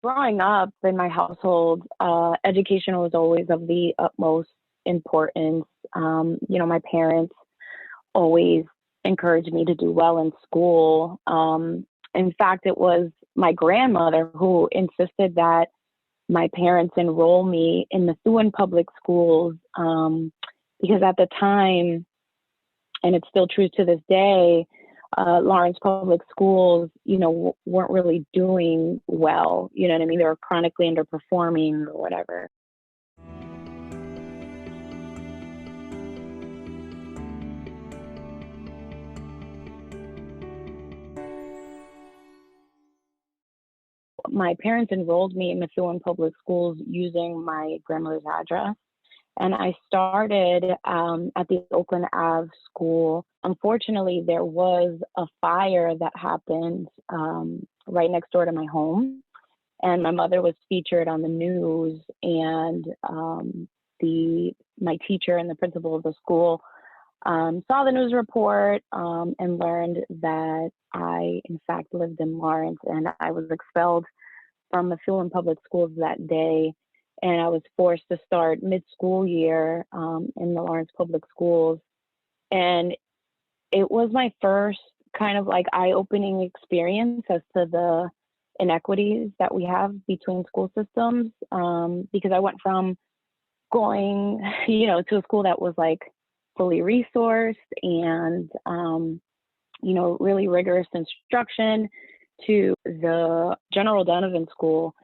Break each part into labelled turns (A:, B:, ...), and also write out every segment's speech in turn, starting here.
A: Growing up in my household, education was always of the utmost importance. My parents always encouraged me to do well in school. In fact, it was my grandmother who insisted that my parents enroll me in the Methuen public schools, because at the time, and it's still true to this day, Lawrence Public Schools, weren't really doing well. You know what I mean? They were chronically underperforming or whatever. My parents enrolled me in Methuen Public Schools using my grandmother's address. And I started at the Oakland Ave school. Unfortunately, there was a fire that happened right next door to my home. And my mother was featured on the news, and my teacher and the principal of the school saw the news report and learned that I, in fact, lived in Lawrence, and I was expelled from the Methuen Public Schools that day. And I was forced to start mid-school year in the Lawrence Public Schools. And it was my first kind of like eye-opening experience as to the inequities that we have between school systems, because I went from going, to a school that was like fully resourced and, really rigorous instruction to the General Donovan School.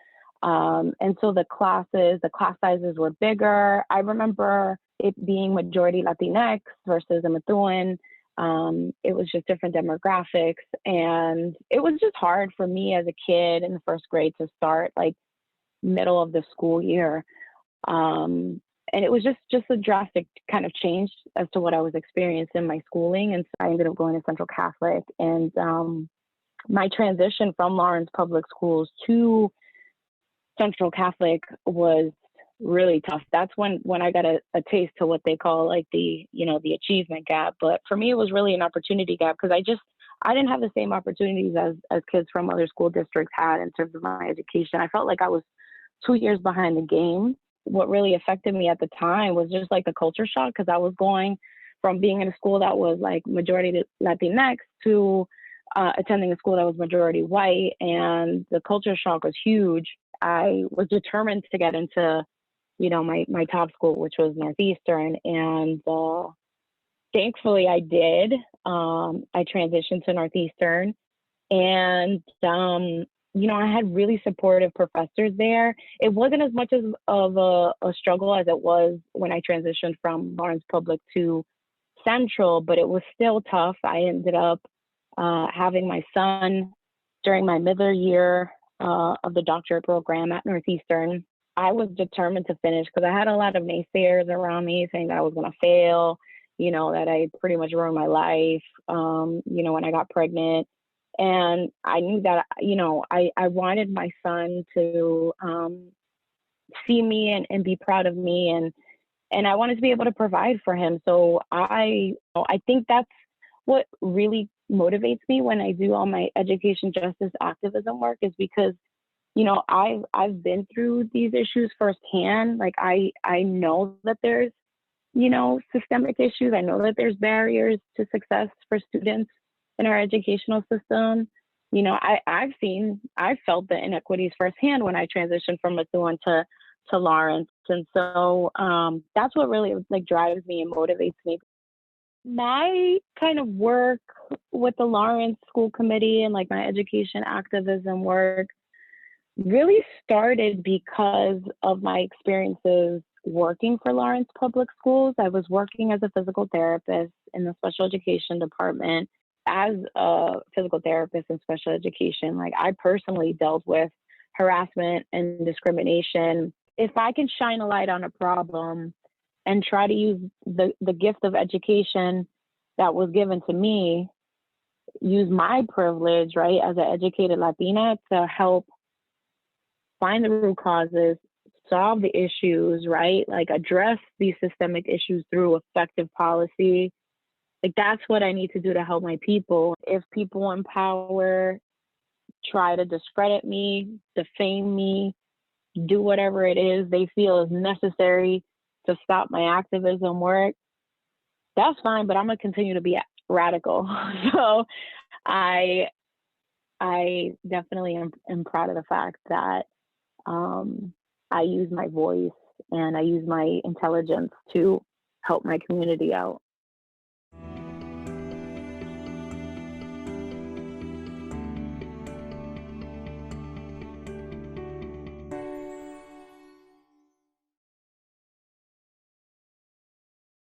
A: And so the class sizes were bigger. I remember it being majority Latinx versus a Methuen. It was just different demographics. And it was just hard for me as a kid in the first grade to start like middle of the school year. And it was just a drastic kind of change as to what I was experiencing in my schooling. And so I ended up going to Central Catholic. And my transition from Lawrence Public Schools to Central Catholic was really tough. That's when I got a taste to what they call like the achievement gap. But for me, it was really an opportunity gap because I didn't have the same opportunities as kids from other school districts had in terms of my education. I felt like I was 2 years behind the game. What really affected me at the time was just like the culture shock, because I was going from being in a school that was like majority Latinx to attending a school that was majority white, and the culture shock was huge. I was determined to get into, my top school, which was Northeastern, and thankfully I did. I transitioned to Northeastern, and I had really supportive professors there. It wasn't as much of a struggle as it was when I transitioned from Lawrence Public to Central, but it was still tough. I ended up having my son during my middle year of the doctorate program at Northeastern. I was determined to finish because I had a lot of naysayers around me saying that I was going to fail, that I pretty much ruined my life, when I got pregnant. And I knew that, I wanted my son to see me and be proud of me. And I wanted to be able to provide for him. So I think that's what really motivates me when I do all my education justice activism work, is because, I've been through these issues firsthand. Like I know that there's, systemic issues. I know that there's barriers to success for students in our educational system. I've felt the inequities firsthand when I transitioned from Methuen to Lawrence. And so that's what really like drives me and motivates me. My kind of work with the Lawrence School Committee and like my education activism work really started because of my experiences working for Lawrence Public Schools. I was working as a physical therapist in the special education department. As a physical therapist in special education, like I personally dealt with harassment and discrimination. If I can shine a light on a problem and try to use the gift of education that was given to me, use my privilege, right, as an educated Latina to help find the root causes, solve the issues, right, like address these systemic issues through effective policy. Like that's what I need to do to help my people. If people empower try to discredit me, defame me, do whatever it is they feel is necessary to stop my activism work, that's fine, but I'm gonna continue to be radical. So I definitely am proud of the fact that I use my voice and I use my intelligence to help my community out.